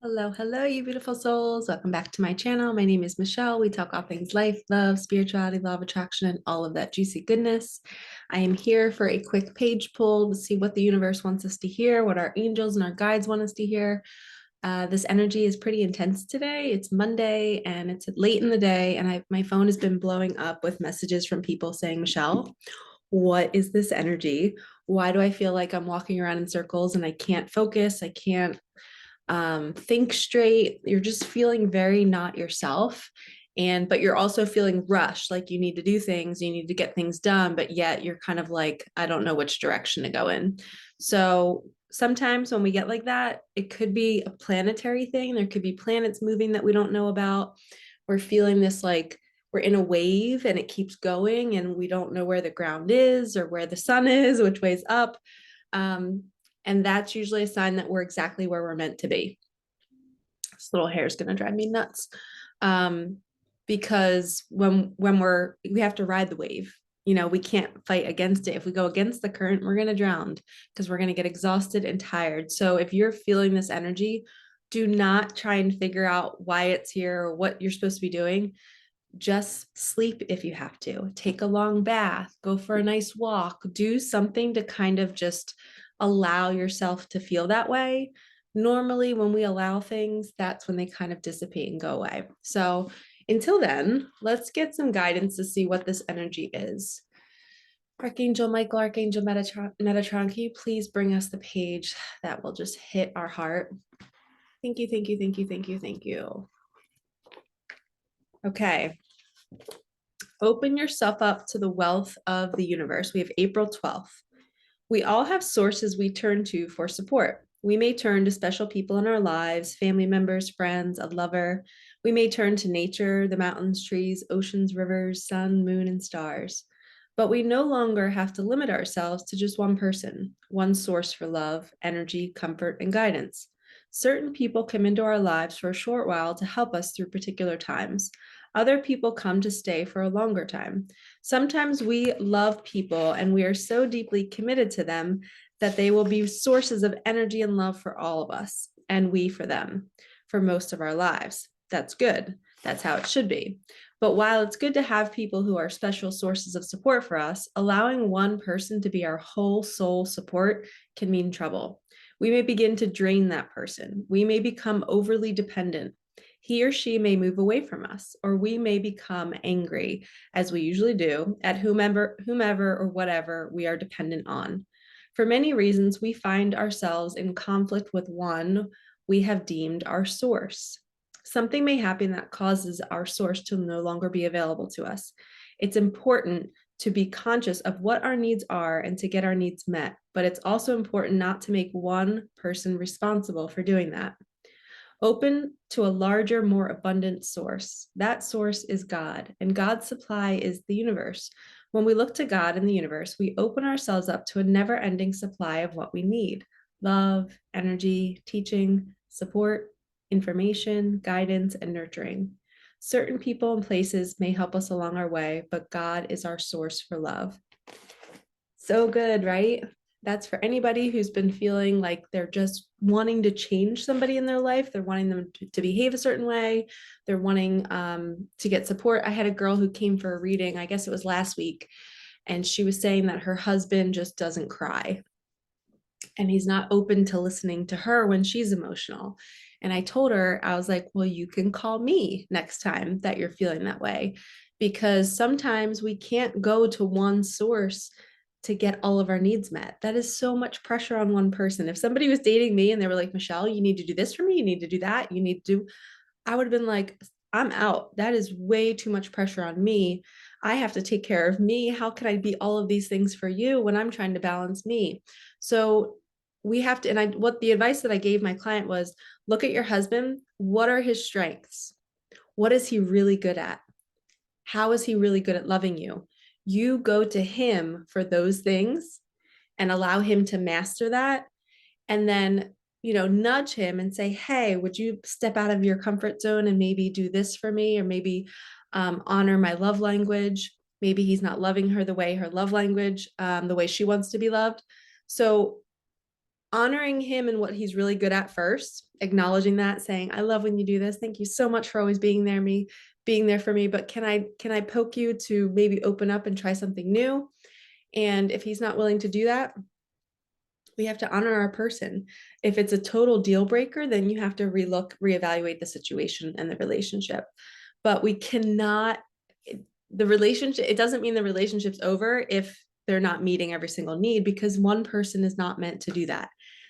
Hello, hello, you beautiful souls. Welcome back to my channel. My name is Michelle. We talk all things life, love, spirituality, law of attraction, and all of that juicy goodness. I am here for a quick page pull to see what the universe wants us to hear, what our angels and our guides want us to hear. This energy is pretty intense today. It's Monday and it's late in the day, and my phone has been blowing up with messages from people saying, Michelle, what is this energy? Why do I feel like I'm walking around in circles and I can't focus? I can't think straight. You're just feeling very not yourself. But you're also feeling rushed, like you need to do things, you need to get things done, but yet you're kind of like, I don't know which direction to go in. So sometimes when we get like that, it could be a planetary thing. There could be planets moving that we don't know about. We're feeling this like we're in a wave and it keeps going and we don't know where the ground is or where the sun is, which way's up. Um, and that's usually a sign that we're exactly where we're meant to be. This little hair is going to drive me nuts. Because when we have to ride the wave, we can't fight against it. If we go against the current, we're going to drown because we're going to get exhausted and tired. So if you're feeling this energy, do not try and figure out why it's here or what you're supposed to be doing. Just sleep if you have to. Take a long bath, go for a nice walk, do something to kind of just allow yourself to feel that way. Normally, when we allow things, that's when they kind of dissipate and go away. So, until then, let's get some guidance to see what this energy is. Archangel Michael, Archangel Metatron, can you please bring us the page that will just hit our heart? Thank you, thank you, thank you, thank you, thank you. Okay. Open yourself up to the wealth of the universe. We have April 12th. We all have sources we turn to for support. We may turn to special people in our lives, family members, friends, a lover. We may turn to nature, the mountains, trees, oceans, rivers, sun, moon, and stars. But we no longer have to limit ourselves to just one person, one source for love, energy, comfort, and guidance. Certain people come into our lives for a short while to help us through particular times. Other people come to stay for a longer time. Sometimes we love people and we are so deeply committed to them that they will be sources of energy and love for all of us, and we for them, for most of our lives. That's good. That's how it should be. But while it's good to have people who are special sources of support for us, allowing one person to be our whole soul support can mean trouble. We may begin to drain that person. We may become overly dependent. He or she may move away from us, or we may become angry, as we usually do, at whomever or whatever we are dependent on. For many reasons, we find ourselves in conflict with one we have deemed our source. Something may happen that causes our source to no longer be available to us. It's important to be conscious of what our needs are and to get our needs met, but it's also important not to make one person responsible for doing that. Open to a larger, more abundant source. That source is God, and God's supply is the universe. When we look to God in the universe, we open ourselves up to a never ending supply of what we need: love, energy, teaching, support, information, guidance, and nurturing. Certain people and places may help us along our way, but God is our source for love. So good, right? That's for anybody who's been feeling like they're just wanting to change somebody in their life. They're wanting them to behave a certain way. They're wanting to get support. I had a girl who came for a reading, I guess it was last week, and she was saying that her husband just doesn't cry. And he's not open to listening to her when she's emotional. And I told her, I was like, well, you can call me next time that you're feeling that way, because sometimes we can't go to one source to get all of our needs met. That is so much pressure on one person. If somebody was dating me and they were like, Michelle, you need to do this for me, you need to do that, you need to do, I would have been like, I'm out. That is way too much pressure on me. I have to take care of me. How can I be all of these things for you when I'm trying to balance me? So we have to, and what the advice that I gave my client was, look at your husband. What are his strengths? What is he really good at? How is he really good at loving you? You go to him for those things and allow him to master that. And then, nudge him and say, hey, would you step out of your comfort zone and maybe do this for me? Or maybe honor my love language. Maybe he's not loving her the way her love language, the way she wants to be loved. So honoring him and what he's really good at first, acknowledging that, saying, I love when you do this. Thank you so much for always being there for me. But can I poke you to maybe open up and try something new? And if he's not willing to do that, we have to honor our person. If it's a total deal breaker, then you have to reevaluate the situation and the relationship. But we cannot, the relationship, it doesn't mean the relationship's over if they're not meeting every single need, because one person is not meant to do that.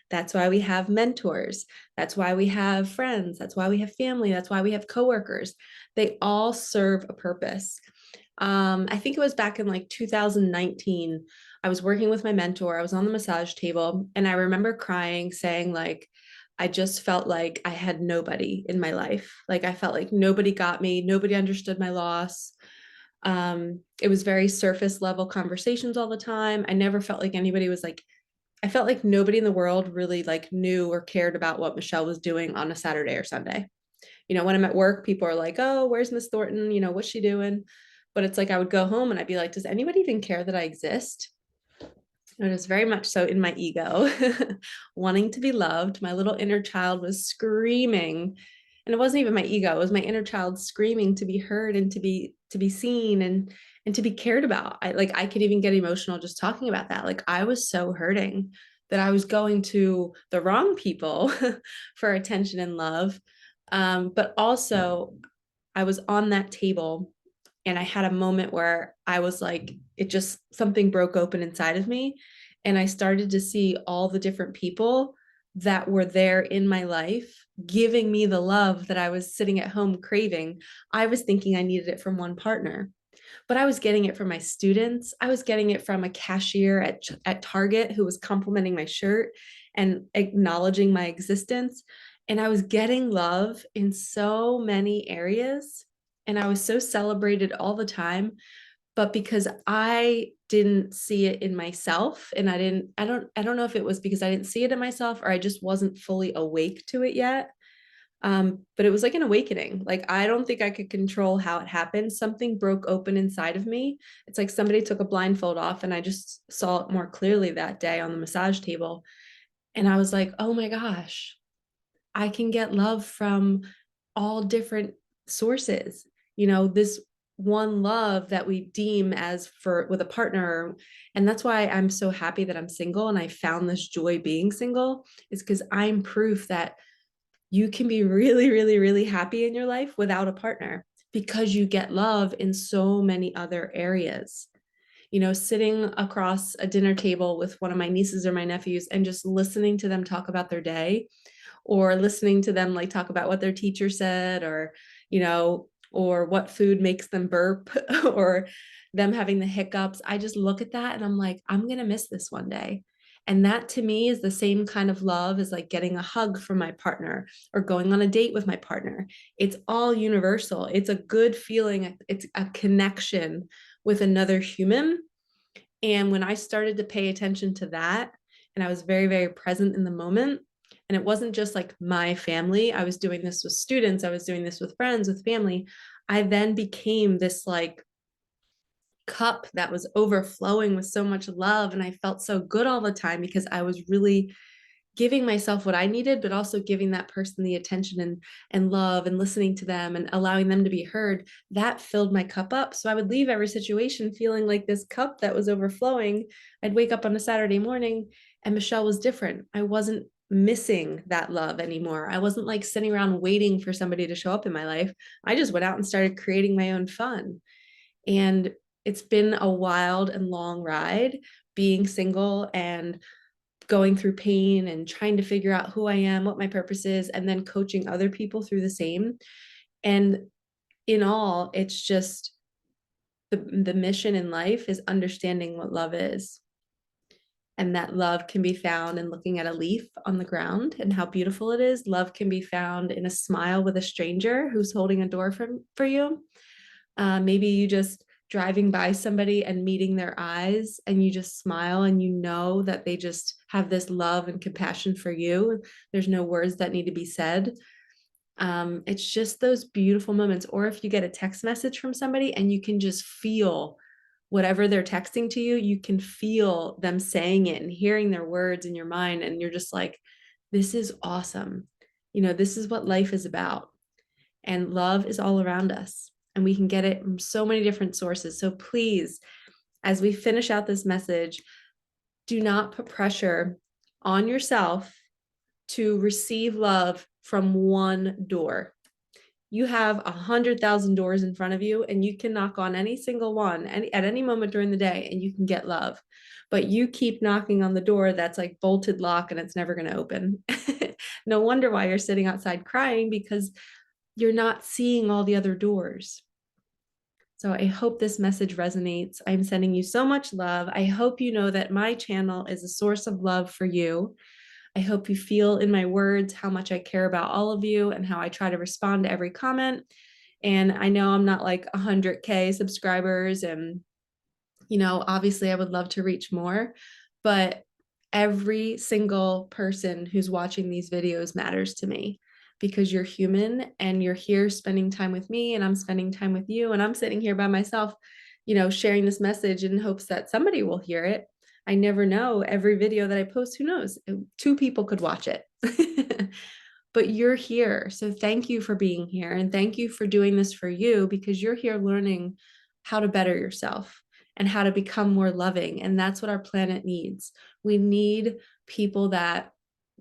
That's why we have mentors. That's why we have friends. That's why we have family. That's why we have coworkers. They all serve a purpose. I think it was back in like 2019. I was working with my mentor. I was on the massage table, and I remember crying, saying, like, I just felt like I had nobody in my life. Like, I felt like nobody got me, nobody understood my loss. It was very surface level conversations all the time. I never felt like anybody was like, I felt like nobody in the world really like knew or cared about what Michelle was doing on a Saturday or Sunday. When I'm at work, people are like, oh, where's Miss Thornton? What's she doing? But it's like I would go home and I'd be like, does anybody even care that I exist? It was very much so in my ego, wanting to be loved. My little inner child was screaming. And it wasn't even my ego, it was my inner child screaming to be heard and to be seen and to be cared about. I could even get emotional just talking about that. Like, I was so hurting that I was going to the wrong people for attention and love. But also I was on that table and I had a moment where I was like, it just, something broke open inside of me. And I started to see all the different people that were there in my life giving me the love that I was sitting at home craving. I was thinking I needed it from one partner, but I was getting it from my students. I was getting it from a cashier at Target who was complimenting my shirt and acknowledging my existence. And I was getting love in so many areas. And I was so celebrated all the time. But because I didn't see it in myself, and I don't know if it was because I didn't see it in myself or I just wasn't fully awake to it yet. But it was like an awakening. Like, I don't think I could control how it happened. Something broke open inside of me. It's like somebody took a blindfold off and I just saw it more clearly that day on the massage table. And I was like, oh my gosh, I can get love from all different sources. This one love that we deem as for with a partner. And that's why I'm so happy that I'm single and I found this joy being single, is because I'm proof that you can be really, really, really happy in your life without a partner, because you get love in so many other areas. Sitting across a dinner table with one of my nieces or my nephews and just listening to them talk about their day, or listening to them like talk about what their teacher said, or what food makes them burp, or them having the hiccups. I just look at that and I'm like, I'm going to miss this one day. And that to me is the same kind of love as like getting a hug from my partner or going on a date with my partner. It's all universal. It's a good feeling. It's a connection with another human. And when I started to pay attention to that, and I was very, very present in the moment, and it wasn't just like my family, I was doing this with students, I was doing this with friends, with family. I then became this like cup that was overflowing with so much love. And I felt so good all the time because I was really giving myself what I needed, but also giving that person the attention and love and listening to them and allowing them to be heard. That filled my cup up. So I would leave every situation feeling like this cup that was overflowing. I'd wake up on a Saturday morning and Michelle was different. I wasn't missing that love anymore. I wasn't like sitting around waiting for somebody to show up in my life. I just went out and started creating my own fun. And it's been a wild and long ride being single and going through pain and trying to figure out who I am, what my purpose is, and then coaching other people through the same. And in all, it's just the mission in life is understanding what love is. And that love can be found in looking at a leaf on the ground and how beautiful it is. Love can be found in a smile with a stranger who's holding a door for you. Maybe you just driving by somebody and meeting their eyes and you just smile and you know that they just have this love and compassion for you. There's no words that need to be said. It's just those beautiful moments. Or if you get a text message from somebody and you can just feel whatever they're texting to you, you can feel them saying it and hearing their words in your mind. And you're just like, this is awesome. This is what life is about. And love is all around us. And we can get it from so many different sources. So please, as we finish out this message, do not put pressure on yourself to receive love from one door. You have 100,000 doors in front of you, and you can knock on any single one at any moment during the day, and you can get love. But you keep knocking on the door that's like bolted lock, and it's never going to open. No wonder why you're sitting outside crying, because you're not seeing all the other doors. So I hope this message resonates. I'm sending you so much love. I hope you know that my channel is a source of love for you. I hope you feel in my words how much I care about all of you and how I try to respond to every comment. And I know I'm not like 100K subscribers, and obviously I would love to reach more, but every single person who's watching these videos matters to me, because you're human and you're here spending time with me, and I'm spending time with you, and I'm sitting here by myself, sharing this message in hopes that somebody will hear it. I never know. Every video that I post, who knows? 2 people could watch it. But you're here. So thank you for being here. And thank you for doing this for you, because you're here learning how to better yourself and how to become more loving. And that's what our planet needs. We need people that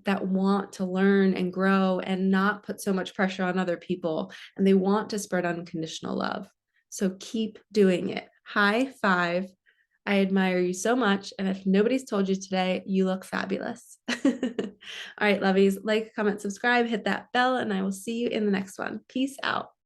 want to learn and grow and not put so much pressure on other people. And they want to spread unconditional love. So keep doing it. High five. I admire you so much. And if nobody's told you today, you look fabulous. All right, lovies, like, comment, subscribe, hit that bell, and I will see you in the next one. Peace out.